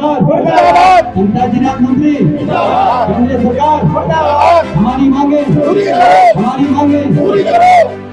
सरकार मुर्दाबाद, पंचायती राज मंत्री मुर्दाबाद, केंद्र सरकार मुर्दाबाद, हमारी मांगे पूरी करो, हमारी मांगे पूरी करो।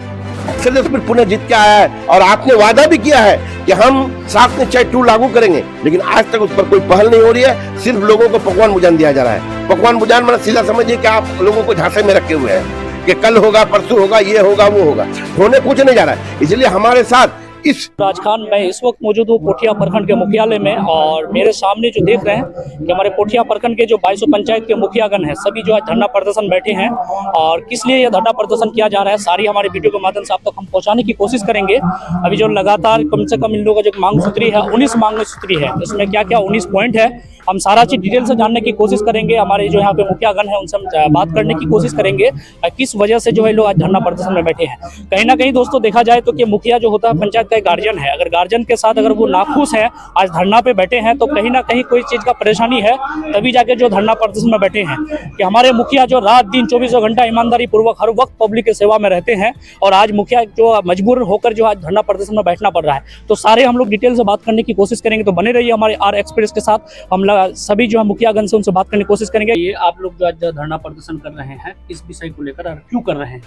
फिर पुनः जीत के आया है और आपने वादा भी किया है कि हम 7/2 लागू करेंगे, लेकिन आज तक उस पर कोई पहल नहीं हो रही है। सिर्फ लोगों को पकवान बुझान दिया जा रहा है। पकवान बुझान मतलब सीधा समझिए कि आप लोगों को झांसे में रखे हुए हैं कि कल होगा, परसों होगा, ये होगा, वो होगा, होने कुछ नहीं जा रहा है। इसलिए हमारे साथ इस राजखान मैं इस वक्त मौजूद हूँ पोठिया प्रखंड के मुख्यालय में, और मेरे सामने जो देख रहे हैं कि हमारे पोठिया प्रखंड के जो 22 पंचायत के मुखियागण हैं, सभी जो आज धरना प्रदर्शन बैठे हैं। और किस लिए यह धरना प्रदर्शन किया जा रहा है, सारी हमारे वीडियो के माध्यम से आप तक हम पहुंचाने की कोशिश करेंगे। अभी जो लगातार कम से कम इन लोगों का जो मांग सूत्री है 19 मांग सूत्री है, इसमें क्या क्या 19 पॉइंट है, हम सारा चीज डिटेल से जानने की कोशिश करेंगे। हमारे जो यहाँ पे मुखियागण है उनसे हम बात करने की कोशिश करेंगे किस वजह से जो है लोग आज धरना प्रदर्शन में बैठे हैं। कहीं ना कहीं दोस्तों देखा जाए तो कि मुखिया जो होता है पंचायत का गार्जियन है, अगर गार्जियन के साथ अगर वो नाखुश है, आज धरना पे बैठे हैं, तो कहीं ना कहीं कोई चीज का परेशानी है, तभी जाके जो धरना प्रदर्शन में बैठे हैं। कि हमारे मुखिया जो रात दिन 24 घंटा ईमानदारी पूर्वक हर वक्त पब्लिक की सेवा में रहते हैं, और आज मुखिया जो मजबूर होकर जो आज धरना प्रदर्शन में बैठना पड़ रहा है, तो सारे हम लोग डिटेल से बात करने की कोशिश करेंगे। तो बने रहिए हमारे आर एक्सप्रेस के साथ। हम सभी जो है मुखियागण से उनसे बात करने की कोशिश करेंगे। ये आप लोग जो आज धरना प्रदर्शन कर रहे हैं, किस विषय को लेकर और क्यों कर रहे हैं?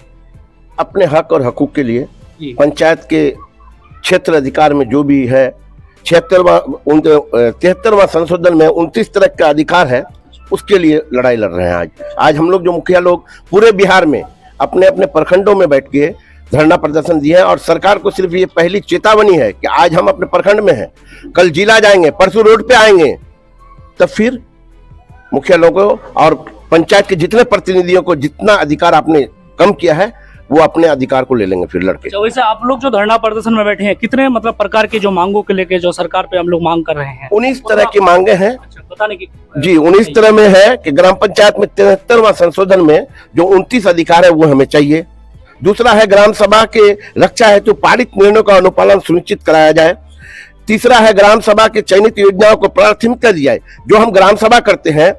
अपने हक और हकूक के लिए, पंचायत के क्षेत्र अधिकार में जो भी है 73वां संशोधन में 29 तरह का अधिकार है, उसके लिए लड़ाई लड़ रहे हैं। आज हम लोग जो मुखिया लोग पूरे बिहार में अपने अपने प्रखंडों में बैठ के धरना प्रदर्शन दिए हैं, और सरकार को सिर्फ ये पहली चेतावनी है कि आज हम अपने प्रखंड में हैं, कल जिला जाएंगे, परसों रोड पे आएंगे, तब फिर मुखिया लोगों और पंचायत के जितने प्रतिनिधियों को जितना अधिकार आपने कम किया है, वो अपने अधिकार को ले लेंगे फिर लड़के। तो वैसे आप लोग जो धरना प्रदर्शन में बैठे हैं, कितने मतलब प्रकार की जो मांगों के लेके जो सरकार पे हम लोग मांग कर रहे हैं? 19 तरह की मांगे हैं। अच्छा, बताने की जी, 19 तरह में है कि ग्राम पंचायत में 73वां संशोधन में जो 29 अधिकार है वो हमें चाहिए। दूसरा है ग्राम सभा के रक्षा हेतु पारित निर्णयों का अनुपालन सुनिश्चित कराया जाए। तीसरा है ग्राम सभा के चयनित योजनाओं को प्राथमिकता दी जाए। जो हम ग्राम सभा करते हैं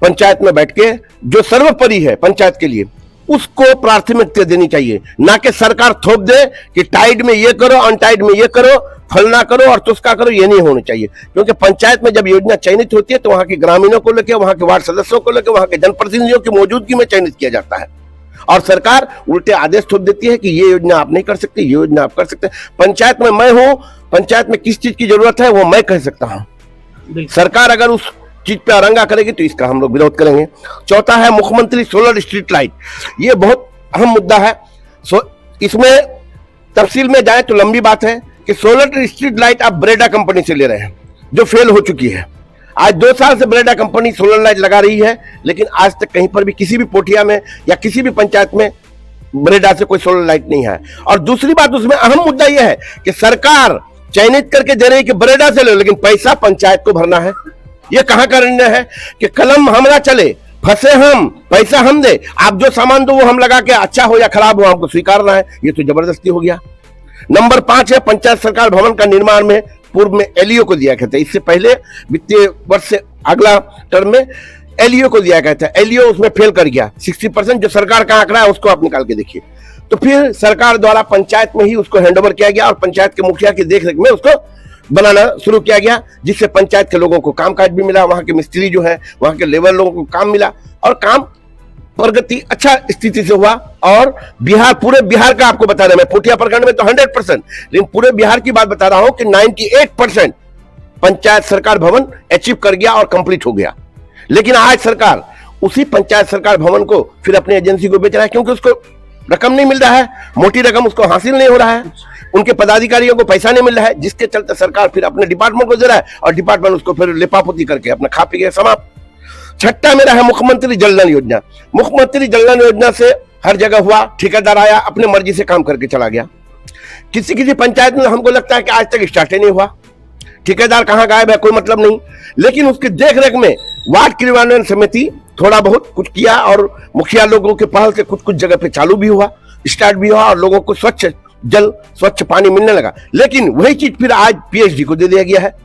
पंचायत में बैठ के, जो सर्वोपरि है पंचायत के लिए, उसको प्राथमिकता देनी चाहिए, ना कि सरकार थोप दे कि टाइड में ये करो, अनटाइड में ये करो, फलना करो और तुस्का करो। ये नहीं होना चाहिए, क्योंकि पंचायत में जब योजना चयनित होती है तो वहां के ग्रामीणों को लेकर, वहां के वार्ड सदस्यों को लेकर, वहां के जनप्रतिनिधियों की मौजूदगी में चयनित किया जाता है, और सरकार उल्टे आदेश थोप देती है कि ये योजना आप नहीं कर सकते, ये योजना आप कर सकते। पंचायत में मैं हूं, पंचायत में किस चीज की जरूरत है वो मैं कह सकता हूं। सरकार अगर उस चीज पे अरंगा करेगी तो इसका हम लोग विरोध करेंगे। चौथा है मुख्यमंत्री सोलर स्ट्रीट लाइट। ये बहुत अहम मुद्दा है। इसमें तफसील में जाए तो लंबी बात है कि सोलर स्ट्रीट लाइट आप ब्रेडा कंपनी से ले रहे हैं, जो फेल हो चुकी है। आज 2 साल से ब्रेडा कंपनी सोलर लाइट लगा रही है, लेकिन आज तक कहीं पर भी किसी भी पोठिया में या किसी भी पंचायत में ब्रेडा से कोई सोलर लाइट नहीं है। और दूसरी बात, उसमें अहम मुद्दा यह है कि सरकार चयनित करके दे रही है कि ब्रेडा से लो, लेकिन पैसा पंचायत को भरना है। ये कहां का निर्णय है कि कलम हमारा चले, फंसे हम, पैसा हम दे, आप जो सामान दो वो हम लगा के, अच्छा हो या खराब हो हमको स्वीकारना है। ये तो जबरदस्ती हो गया। नंबर 5 है पंचायत सरकार भवन का निर्माण में पूर्व में एलईओ को दिया गया था। इससे पहले वित्तीय वर्ष से अगला टर्म में एलईओ को दिया गया था। एलईओ उसमें फेल कर गया। 60% जो सरकार का आंकड़ा है उसको आप निकाल के देखिए। तो फिर सरकार द्वारा पंचायत में ही उसको हैंडओवर किया गया और पंचायत के मुखिया की देखरेख में उसको बनाना शुरू किया गया, जिससे पंचायत के लोगों को कामकाज भी मिला, वहां के मिस्त्री जो है, वहां के लेबर लोगों को काम मिला, और काम प्रगति अच्छा स्थिति से हुआ। और बिहार, पूरे बिहार का आपको बता रहा मैं, पोठिया प्रखंड में तो 100%, लेकिन पूरे बिहार की बात बता रहा हूं कि 98% पंचायत सरकार भवन अचीव कर गया और कंप्लीट हो गया। लेकिन आज सरकार उसी पंचायत सरकार भवन को फिर अपनी एजेंसी को बेच रहा है, क्योंकि उसको रकम नहीं मिल रहा है, मोटी रकम उसको हासिल नहीं हो रहा है, उनके पदाधिकारियों को पैसा नहीं मिल रहा है, जिसके चलते सरकार फिर अपने डिपार्टमेंट को दे रहा है और डिपार्टमेंट उसको फिर लिपापोती करके अपना खा पी के समाप्त। छठा मेरा है मुख्यमंत्री जलधन योजना। मुख्यमंत्री जलधन योजना से हर जगह हुआ, ठेकेदार आया, अपने मर्जी से काम करके चला गया। किसी किसी पंचायत में हमको लगता है कि आज तक स्टार्ट ही नहीं हुआ। ठेकेदार कहाँ गायब है कोई मतलब नहीं, लेकिन उसकी देखरेख में वार्ड क्रियान्वयन समिति थोड़ा बहुत कुछ किया, और मुखिया लोगों के पहल से कुछ कुछ जगह पे चालू भी हुआ, स्टार्ट भी हुआ, और लोगों को स्वच्छ जल, स्वच्छ पानी मिलने लगा। लेकिन वही चीज फिर आज पीएचडी को दे दिया गया है।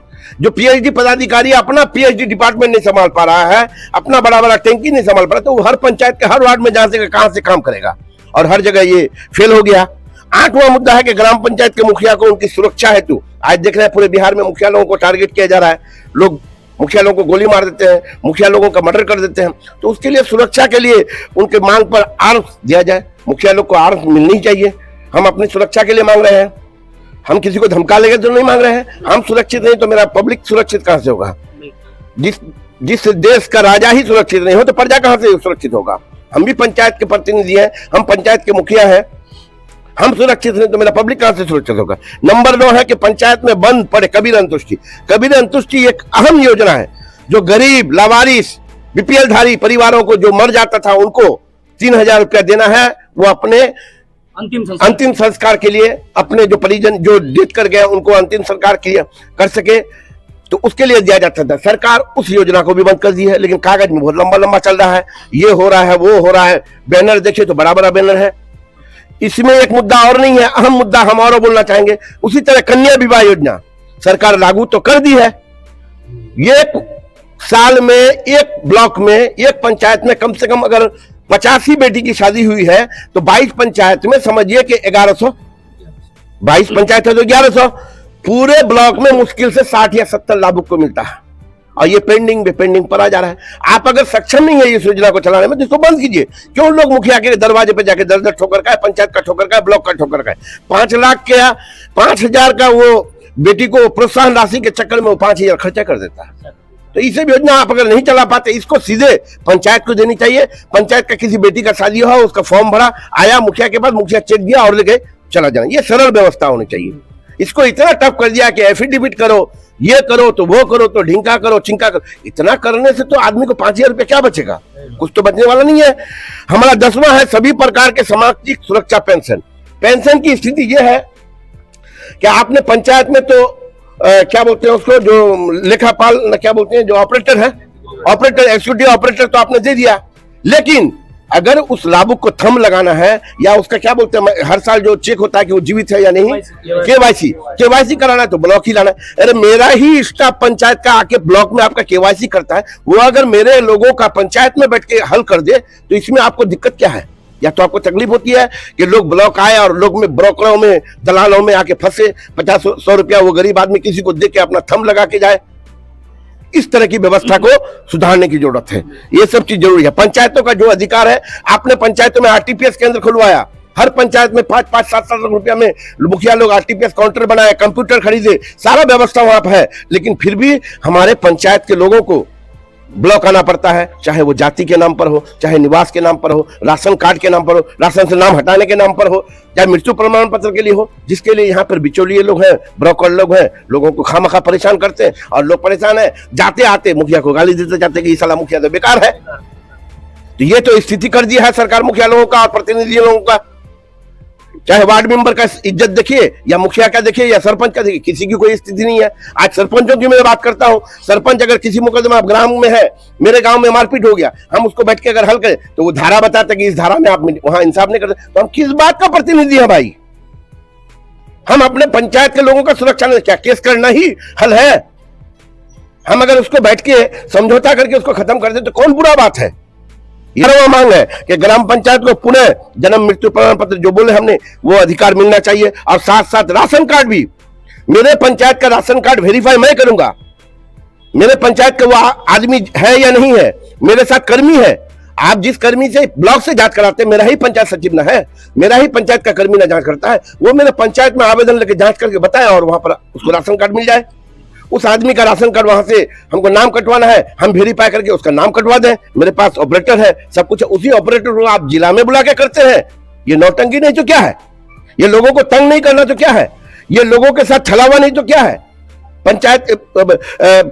जो पीएचडी पदाधिकारी अपना पीएचडी डिपार्टमेंट नहीं संभाल पा रहा है, अपना बड़ा बड़ा टैंकी नहीं संभाल पा रहा, तो वो हर पंचायत के हर वार्ड में जहां से कहां से काम करेगा, और हर जगह ये फेल हो गया। 8वां मुद्दा है कि ग्राम पंचायत के मुखिया को उनकी सुरक्षा हेतु, आज देख रहे हैं पूरे बिहार में मुखिया लोगों को टारगेट किया जा रहा है। लोग मुखिया लोगों को गोली मार देते हैं, मुखिया लोगों का मर्डर कर देते हैं। तो उसके लिए सुरक्षा के लिए उनके मांग पर आर्म्स दिया जाए। मुखिया लोग को आर्म्स मिलनी चाहिए। हम अपनी सुरक्षा के लिए मांग रहे हैं, हम किसी को धमका लेकर तो नहीं मांग रहे हैं। हम सुरक्षित नहीं तो मेरा पब्लिक सुरक्षित कहां से होगा? जिस देश का राजा ही सुरक्षित नहीं हो तो प्रजा कहां से सुरक्षित होगा? हम भी पंचायत के प्रतिनिधि हैं, हम पंचायत के मुखिया हैं, हम सुरक्षित नहीं तो मेरा पब्लिक कहां से सुरक्षित होगा? नंबर 2 है कि पंचायत में बंद पड़े कबीर अंतुष्टि। कबीर अंतुष्टि एक अहम योजना है जो गरीब, लावारिस, बीपीएल धारी परिवारों को जो मर जाता था उनको 3000 रुपया देना है। वो अपने अंतिम संस्कार के लिए, अपने जो परिजन जो डेथ कर गए उनको अंतिम संस्कार कर सके, तो उसके लिए दिया जाता था। सरकार उस योजना को भी बंद कर दी है, लेकिन कागज में बहुत लंबा लंबा चल रहा है। ये हो रहा है, वो हो रहा है, बैनर देखिए तो बड़ा बड़ा बैनर है। इसमें एक मुद्दा और नहीं है, अहम मुद्दा हम और बोलना चाहेंगे। उसी तरह कन्या विवाह योजना सरकार लागू तो कर दी है। एक साल में एक ब्लॉक में, एक पंचायत में कम से कम अगर 85 बेटी की शादी हुई है तो 22 पंचायत में समझिए कि 1100, 22 पंचायत है तो 1100, पूरे ब्लॉक में मुश्किल से 60 या 70 लाभुक को मिलता है। और ये पेंडिंग पर आ जा रहा है। आप अगर सक्षम नहीं है इस योजना को चलाने में तो इसको बंद कीजिए। क्यों लोग मुखिया के दरवाजे पे जाके दर ठोकर का है, पंचायत का ठोकर का है, ब्लॉक का ठोकर का है। 5 लाख का 5000 का वो बेटी को प्रोत्साहन राशि के चक्कर में वो 5000 खर्चा कर देता है। तो इसे योजना आप अगर नहीं चला पाते, इसको सीधे पंचायत को देनी चाहिए। पंचायत का किसी बेटी का शादी हुआ, उसका फॉर्म भरा, आया मुखिया के पास, मुखिया चेक दिया और लेके चला जाना। ये सरल व्यवस्था होनी चाहिए। इसको इतना टफ कर दिया कि एफिडेविट करो, ये करो तो वो करो, तो ढिंका करो, चिंका करो। इतना करने से तो आदमी को 5000 रुपया क्या बचेगा? कुछ तो बचने वाला नहीं है। हमारा 10वां है सभी प्रकार के सामाजिक सुरक्षा पेंशन। पेंशन की स्थिति यह है कि आपने पंचायत में तो क्या बोलते हैं उसको, जो लेखापाल क्या बोलते हैं, जो ऑपरेटर है, ऑपरेटर, एक्जीक्यूटिव ऑपरेटर तो आपने दे दिया, लेकिन अगर उस लाभुक को थंब लगाना है या उसका क्या बोलते हैं, हर साल जो चेक होता है कि वो जीवित है या नहीं, केवाईसी कराना है तो ब्लॉक ही लाना है। अरे मेरा ही स्टाफ पंचायत का आके ब्लॉक में आपका केवाईसी करता है, वो अगर मेरे लोगों का पंचायत में बैठ के हल कर दे तो इसमें आपको दिक्कत क्या है? या तो आपको तकलीफ होती है कि लोग ब्लॉक आए और लोग में ब्रोकरों में, दलालों में आके फंसे, 50-100 रुपया वो गरीब आदमी किसी को दे के अपना थंब लगा के जाए। इस तरह की व्यवस्था को सुधारने की जरूरत है। ये सब चीज जरूरी है। पंचायतों का जो अधिकार है, आपने पंचायतों में आरटीपीएस केंद्र खुलवाया, हर पंचायत में 5-5, 7-7 लाख रुपया में मुखिया लोग आरटीपीएस काउंटर बनाए, कंप्यूटर खरीदे, सारा व्यवस्था वहां पर है, लेकिन फिर भी हमारे पंचायत के लोगों को ब्लॉक आना पड़ता है, चाहे वो जाति के नाम पर हो, चाहे निवास के नाम पर हो, राशन कार्ड के नाम पर हो, राशन से नाम हटाने के नाम पर हो, चाहे मृत्यु प्रमाण पत्र के लिए हो, जिसके लिए यहाँ पर बिचौलिए लोग हैं, ब्रोकर लोग हैं, लोगों को खामखा परेशान करते हैं और लोग परेशान है। जाते आते मुखिया को गाली देते जाते कि ये साला मुखिया तो बेकार है। तो ये तो स्थिति कर दिया है सरकार मुखिया लोगों का और प्रतिनिधि लोगों का। चाहे वार्ड मेंबर का इज्जत देखिए या मुखिया का देखिए या सरपंच का देखिए, किसी की कोई स्थिति नहीं है। आज सरपंचों की मैं बात करता हूं, सरपंच अगर किसी मुकदमा ग्राम में है, मेरे गांव में मारपीट हो गया, हम उसको बैठ के अगर हल करें तो वो धारा बताते कि इस धारा में आप वहां इंसाफ नहीं करते, तो हम किस बात का प्रतिनिधि है भाई? हम अपने पंचायत के लोगों का सुरक्षा नहीं, क्या केस करना ही हल है? हम अगर उसको बैठ के समझौता करके उसको खत्म कर दे तो कौन बुरा बात है? यह मांग है कि ग्राम पंचायत को पुनः जन्म मृत्यु प्रमाण पत्र जो बोले हमने वो अधिकार मिलना चाहिए, और साथ साथ राशन कार्ड भी। मेरे पंचायत का राशन कार्ड वेरीफाई मैं करूंगा, मेरे पंचायत का वो आदमी है या नहीं है, मेरे साथ कर्मी है। आप जिस कर्मी से ब्लॉक से जांच कराते हैं, मेरा ही पंचायत सचिव ना है, मेरा ही पंचायत का कर्मी ना जांच करता है, वो मेरे पंचायत में आवेदन लेके जांच करके बताए और वहां पर उसको राशन कार्ड मिल जाए। उस आदमी का राशन कार्ड, वहां से हमको नाम कटवाना है, हम वेरीफाई करके उसका नाम कटवा दें। मेरे पास ऑपरेटर है, सब कुछ है, उसी ऑपरेटर को आप जिला में बुला के करते हैं। ये नौटंकी नहीं तो क्या है? ये लोगों को तंग नहीं करना तो क्या है? ये लोगों के साथ छलावा नहीं तो क्या है? पंचायत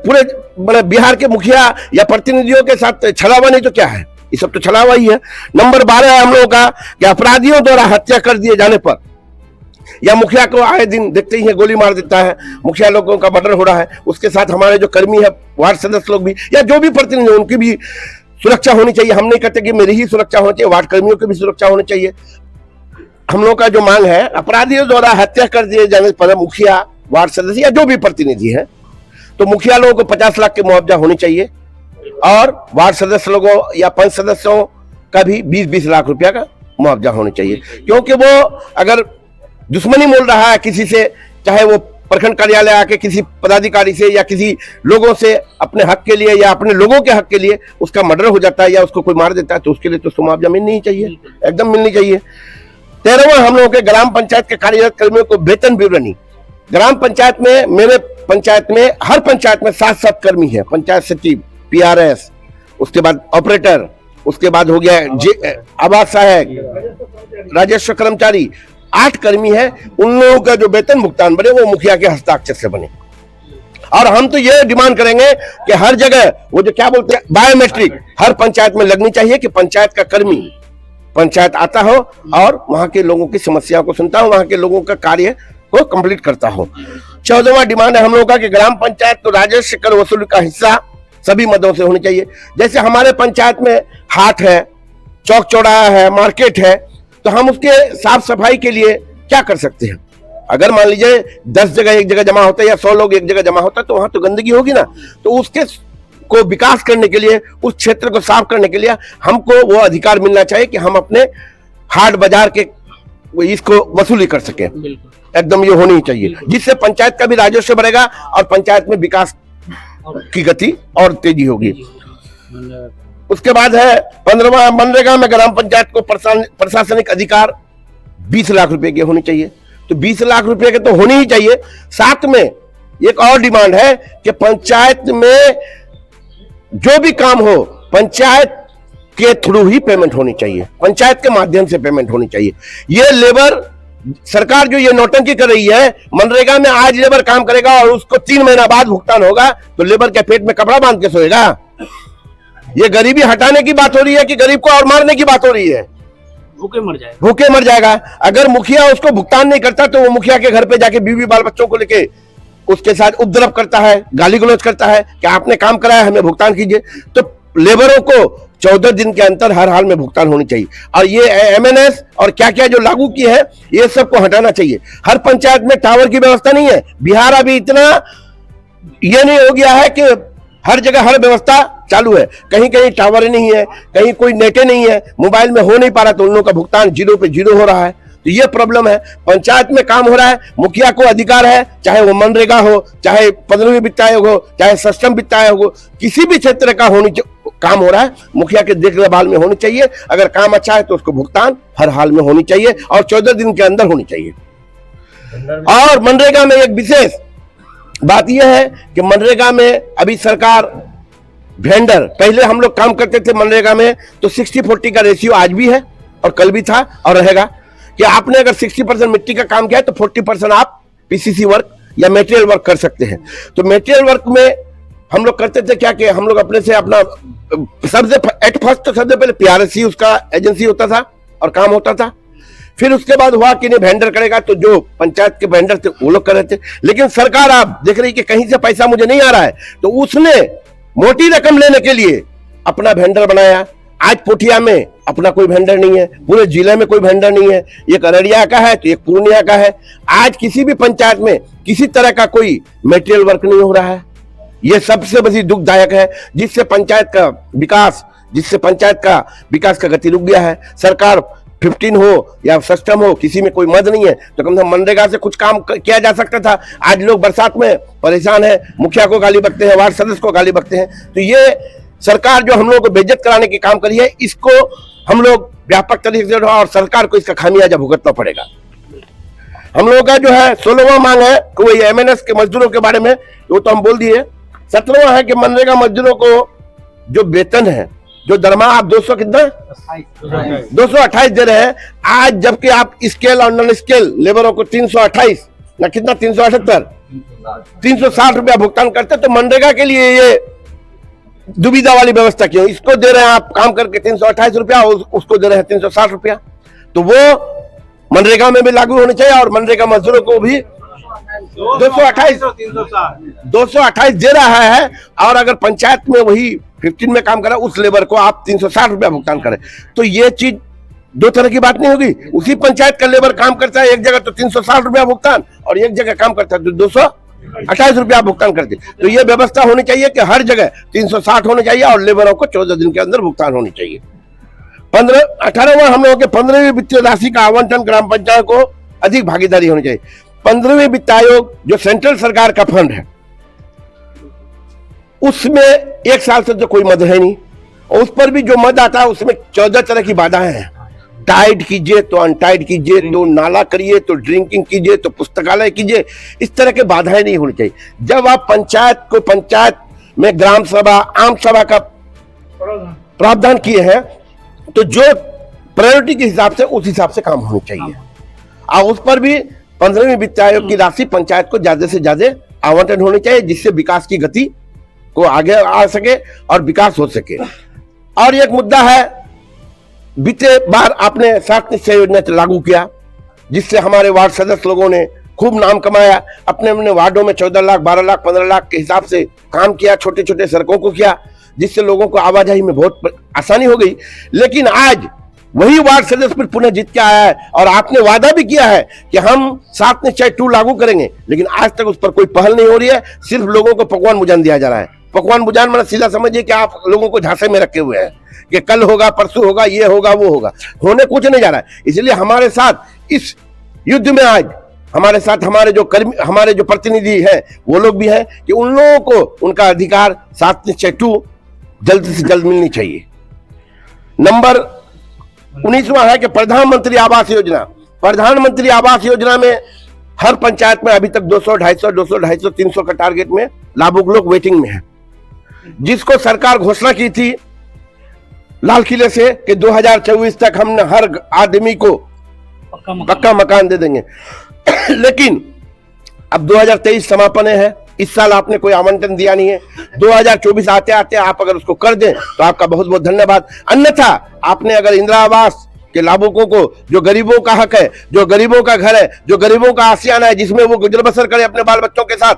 पूरे बिहार के मुखिया या प्रतिनिधियों के साथ छलावा नहीं तो क्या है? ये सब तो छलावा ही है। नंबर 12 है हम लोगों का कि अपराधियों द्वारा हत्या कर दिए जाने पर या मुखिया को आए दिन देखते ही है गोली मार देता है, मुखिया लोगों का मर्डर हो रहा है, उसके साथ हमारे जो कर्मी है, वार्ड सदस्य लोग भी या जो भी प्रतिनिधि, उनकी भी सुरक्षा होनी चाहिए। हम नहीं कहते कि मेरी ही सुरक्षा होनी चाहिए, वार्ड कर्मियों की भी सुरक्षा होनी चाहिए। हम लोग का जो मांग है, अपराधियों द्वारा हत्या कर दिए जाने पर मुखिया, वार्ड सदस्य या जो भी प्रतिनिधि है, तो मुखिया लोगों को 50 लाख की मुआवजा होनी चाहिए, और वार्ड सदस्य लोगों या पंच सदस्यों का भी 20-20 लाख रुपया का मुआवजा होनी चाहिए। क्योंकि वो अगर दुश्मनी मोल रहा है किसी से, चाहे वो प्रखंड कार्यालय आके किसी पदाधिकारी से या किसी लोगों से अपने हक के लिए या अपने लोगों के हक के लिए उसका मर्डर हो जाता है या उसको कोई मार देता है, तो उसके लिए तो उसको मुआवजा मिलनी ही चाहिए, एकदम मिलनी चाहिए। 13वां हम लोगों के ग्राम पंचायत के कार्यरत कर्मियों को वेतन विवरणी। ग्राम पंचायत में, मेरे पंचायत में, हर पंचायत में 7 कर्मी है, पंचायत सचिव, PRS, उसके बाद ऑपरेटर, उसके बाद हो गया आवास सहायक, राजस्व कर्मचारी, 8 कर्मी है। उन लोगों का जो वेतन भुगतान बने वो मुखिया के हस्ताक्षर से बने। और हम तो ये डिमांड करेंगे कि हर जगह वो जो क्या बोलते हैं बायोमेट्रिक हर पंचायत में लगनी चाहिए, कि पंचायत का कर्मी पंचायत आता हो और वहां के लोगों की समस्याओं को सुनता हो, वहां के लोगों का कार्य को कंप्लीट करता हो। 14वां डिमांड है हम लोगों का कि ग्राम पंचायत को राजस्व कर वसूली का हिस्सा सभी मदों से होनी चाहिए। जैसे हमारे पंचायत में हाट है, चौक चौराहा है, मार्केट है, तो हम उसके साफ सफाई के लिए क्या कर सकते हैं? अगर मान लीजिए 10 जगह एक जगह जमा होता है या 100 लोग एक जगह जमा होता है तो वहां तो गंदगी होगी ना। तो उसके को विकास करने के लिए, उस क्षेत्र को साफ करने के लिए हमको वो अधिकार मिलना चाहिए कि हम अपने हाट बाजार के इसको वसूली कर सकें। एकदम ये होनी चाहिए, जिससे पंचायत का भी राजस्व बढ़ेगा और पंचायत में विकास की गति और तेजी होगी। उसके बाद है 15वां, मनरेगा में ग्राम पंचायत को प्रशासनिक अधिकार 20 लाख रुपए की होनी चाहिए। तो 20 लाख रुपए के तो होनी ही चाहिए। साथ में एक और डिमांड है कि पंचायत में जो भी काम हो पंचायत के थ्रू ही पेमेंट होनी चाहिए, पंचायत के माध्यम से पेमेंट होनी चाहिए। ये लेबर सरकार जो ये नौटंकी कर रही है, मनरेगा में आज लेबर काम करेगा और उसको 3 महीना बाद भुगतान होगा, तो लेबर के पेट में कपड़ा बांध के सोएगा? ये गरीबी हटाने की बात हो रही है कि गरीब को और मारने की बात हो रही है? भूखे मर जाएगा, भूखे मर जाएगा। अगर मुखिया उसको भुगतान नहीं करता तो वो मुखिया के घर पे जाके बीवी बाल बच्चों को लेके उसके साथ उपद्रव करता है, गाली गलौज करता है कि आपने काम कराया, हमें भुगतान कीजिए। तो लेबरों को 14 दिन के अंतर हर हाल में भुगतान होनी चाहिए। और ये MNS और क्या क्या जो लागू की है ये सबको हटाना चाहिए। हर पंचायत में टावर की व्यवस्था नहीं है। बिहार अभी इतना ये नहीं हो गया है कि हर जगह हर व्यवस्था चालू है, कहीं कहीं टावर नहीं है, कहीं कोई नेटे नहीं है, मोबाइल में हो नहीं पा रहा, तो उन लोगों का भुगतान 0 पे 0 हो रहा है। तो ये प्रॉब्लम है। पंचायत में काम हो रहा है, मुखिया को अधिकार है, चाहे वो मनरेगा हो, चाहे 15वीं वित्त आयोग हो, चाहे सक्षम वित्त आयोग हो, किसी भी क्षेत्र का काम हो रहा है, मुखिया के देखभाल में होनी चाहिए। अगर काम अच्छा है तो उसको भुगतान हर हाल में होनी चाहिए और 14 दिन के अंदर होनी चाहिए। और मनरेगा में एक विशेष बात यह है कि मनरेगा में अभी सरकार वेंडर, पहले हम लोग काम करते थे मनरेगा में तो 60-40 का रेशियो आज भी है और कल भी था और रहेगा, कि आपने अगर 60% मिट्टी का काम किया है तो 40% आप PCC वर्क या मटेरियल वर्क कर सकते हैं। तो मटेरियल वर्क में हम लोग करते थे क्या कि हम लोग अपने से अपना सबसे पहले PRSC उसका एजेंसी होता था और काम होता था। फिर उसके बाद हुआ कि नहीं वेंडर करेगा, तो जो पंचायत के वेंडर थे वो लोग कर रहे थे। लेकिन सरकार आप देख रही कि कहीं से पैसा मुझे नहीं आ रहा है, तो उसने मोटी रकम लेने के लिए अपना वेंडर बनाया। आज पोठिया में अपना कोई वेंडर नहीं है, पूरे जिले में कोई वेंडर नहीं है। एक अररिया का है तो एक पूर्णिया का है। आज किसी भी पंचायत में किसी तरह का कोई मटेरियल वर्क नहीं हो रहा है। यह सबसे बड़ी दुखदायक है, जिससे पंचायत का विकास का गति रुक गया है। सरकार 15 हो या सक्षम हो, किसी में कोई मद नहीं है, तो कम से कम मनरेगा से कुछ काम किया जा सकता था। आज लोग बरसात में परेशान है, मुखिया को गाली बकते हैं, वार्ड सदस्य को गाली बकते हैं। तो ये सरकार जो हम लोगों को बेइज्जत कराने की काम करी है, इसको हम लोग व्यापक तरीके से और सरकार को इसका खामियाजा भुगतना पड़ेगा। हम लोगों का जो है 16वां मांग है कि वो MNS के मजदूरों के बारे में, वो तो हम बोल दिए। 17वां है कि मनरेगा मजदूरों को जो वेतन है, जो दरमाहा आप 228 दे रहे हैं आज, जबकि आप स्केल और नॉन स्केल लेबरों को 328 ना कितना 378 360 रुपया भुगतान करते, तो मनरेगा के लिए ये दुविधा वाली व्यवस्था क्यों? इसको दे रहे हैं आप काम करके 328 रुपया, उसको दे रहे हैं 360 रुपया। तो वो मनरेगा में भी लागू होनी चाहिए और मनरेगा मजदूरों को भी 228 दे रहा है। और अगर पंचायत में वही 15 में काम करा उस लेबर को आप 360 रुपया भुगतान करें, तो ये चीज दो तरह की बात नहीं होगी। उसी पंचायत का लेबर काम करता है एक जगह तो 360 रुपया भुगतान, और एक जगह काम करता है तो 228 रुपया भुगतान करते। तो ये व्यवस्था होनी चाहिए कि हर जगह 360 होनी चाहिए और लेबरों को 14 दिन के अंदर भुगतान होनी चाहिए। 18वां हम लोगों के 15वीं वित्तीय राशि का आवंटन ग्राम पंचायत को अधिक भागीदारी होनी चाहिए। 15वीं वित्त आयोग जो सेंट्रल सरकार का फंड है, उसमें एक साल से तो कोई मद है नहीं, और उस पर भी जो मद आता है उसमें 14 तरह की बाधाएं हैं। टाइट कीजिए तो अनटाइट कीजिए, तो नाला करिए तो ड्रिंकिंग कीजिए, तो पुस्तकालय कीजिए, इस तरह के बाधाएं नहीं होनी चाहिए। जब आप पंचायत में ग्राम सभा, आम सभा का प्रावधान किए हैं, तो जो प्रायोरिटी के हिसाब से उस हिसाब से काम होनी चाहिए, और उस पर भी 15वीं वित्त आयोग की राशि पंचायत को ज्यादा से ज्यादा आवंटन होनी चाहिए, जिससे विकास की गति को आगे आ सके और विकास हो सके। और एक मुद्दा है, बीते बार आपने 7 निश्चय योजना लागू किया, जिससे हमारे वार्ड सदस्य लोगों ने खूब नाम कमाया, अपने अपने वार्डों में 14 लाख, 12 लाख, 15 लाख के हिसाब से काम किया, छोटे छोटे सड़कों को किया, जिससे लोगों को आवाजाही में बहुत आसानी हो गई। लेकिन आज वही वार्ड सदस्य फिर पुनः जीत के आया है, और आपने वादा भी किया है कि हम 7 निश्चय 2 लागू करेंगे, लेकिन आज तक उस पर कोई पहल नहीं हो रही है। सिर्फ लोगों को पकवान बुझान दिया जा रहा है। पकवान बुझान मतलब सीधा समझिए कि आप लोगों को झांसे में रखे हुए हैं कि कल होगा, परसों होगा, ये होगा, वो होगा, होने कुछ नहीं जा रहा है। इसलिए हमारे साथ इस युद्ध में आज हमारे साथ हमारे जो प्रतिनिधि हैं वो लोग भी हैं कि उन लोगों को उनका अधिकार 7 निश्चय 2 जल्द से जल्द मिलनी चाहिए। नंबर 19वां है कि प्रधानमंत्री आवास योजना। प्रधानमंत्री आवास योजना में हर पंचायत में अभी तक 200, 250, 300 का टारगेट में लाभुक लोग वेटिंग में है, जिसको सरकार घोषणा की थी लाल किले से कि 2024 तक हम हर आदमी को पक्का मकान दे देंगे। लेकिन अब 2023 समापन है, इस साल आपने कोई आवंटन दिया नहीं है। 2024 आते आते आप अगर उसको कर दें तो आपका बहुत बहुत धन्यवाद। अन्यथा आपने अगर इंदिरा आवास के लाभुकों को, जो गरीबों का हक है, जो गरीबों का घर है, जो गरीबों का आशियाना है, जिसमें वो गुजर बसर करे अपने बाल बच्चों के साथ,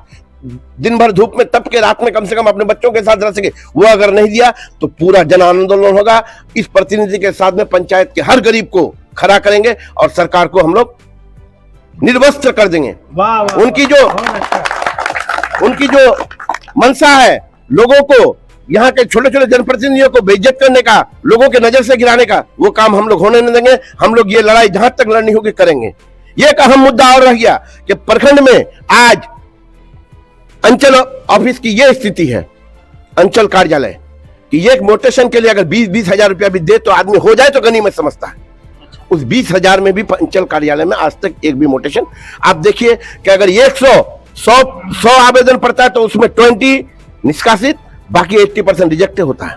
दिन भर धूप में तप के रात में कम से कम अपने बच्चों के साथ रह सके, वो अगर नहीं दिया तो पूरा जन आंदोलन होगा। इस प्रतिनिधि के साथ में पंचायत के हर गरीब को खड़ा करेंगे और सरकार को हम लोग निर्वस्त्र कर देंगे। उनकी जो मंशा है लोगों को, यहाँ के छोटे छोटे जनप्रतिनिधियों को बेइज्जत करने का, लोगों के नजर से गिराने का, वो काम हम लोग होने नहीं देंगे। हम लोग ये लड़ाई जहां तक लड़नी होगी करेंगे। ये एक अहम मुद्दा और रह गया कि प्रखंड में आज अंचल ऑफिस की ये स्थिति है, अंचल कार्यालय कि ये एक मोटेशन के लिए अगर 20-20 हजार रुपया भी दे तो आदमी हो जाए तो गनीमत समझता है। उस 20,000 में भी अंचल कार्यालय में आज तक एक भी मोटेशन, आप देखिए कि अगर 100 आवेदन पड़ता है तो उसमें 20 निष्कासित, बाकी 80% रिजेक्ट होता है।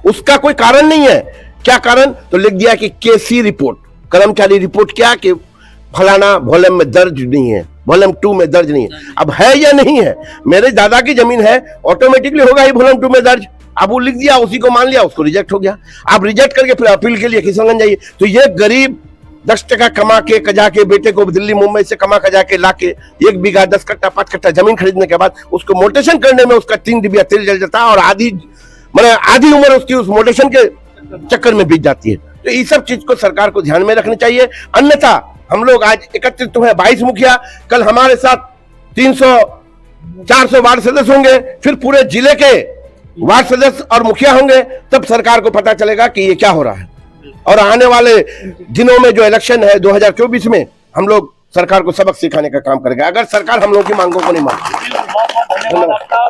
उसका कोई कारण नहीं है। क्या कारण? तो लिख दिया कि केसी रिपोर्ट, कर्मचारी रिपोर्ट, क्या कि फलाना वॉल्यूम में दर्ज नहीं है, वॉल्यूम 2 में दर्ज नहीं है। अब है या नहीं है? मेरे दादा की जमीन है, ऑटोमेटिकली होगा ही वॉल्यूम 2 में दर्ज। अब वो लिख दिया, उसी को मान लिया, उसको रिजेक्ट हो गया। आप रिजेक्ट करके फिर अपील के लिए किशनगंज जाइए। तो ये गरीब 10 टका कमा के कजा के बेटे को दिल्ली मुंबई से कमा कजा के ला के 1 बीघा 10 कट्टा 5 कट्टा जमीन खरीदने के बाद उसको मोटेशन करने में उसका 3 डिबिया तेल जल जाता है और आधी उम्र उसकी उस मोटेशन के चक्कर में बीत जाती है। तो ये सब चीज को सरकार को ध्यान में रखनी चाहिए। अन्यथा हम लोग आज एकत्रित हुए 22 मुखिया, कल हमारे साथ 300-400 वार्ड सदस्य होंगे, फिर पूरे जिले के वार्ड सदस्य और मुखिया होंगे, तब सरकार को पता चलेगा कि ये क्या हो रहा है। और आने वाले दिनों में जो इलेक्शन है 2024 में, हम लोग सरकार को सबक सिखाने का काम करेंगे, अगर सरकार हम लोग की मांगों को नहीं मानती। धन्यवाद।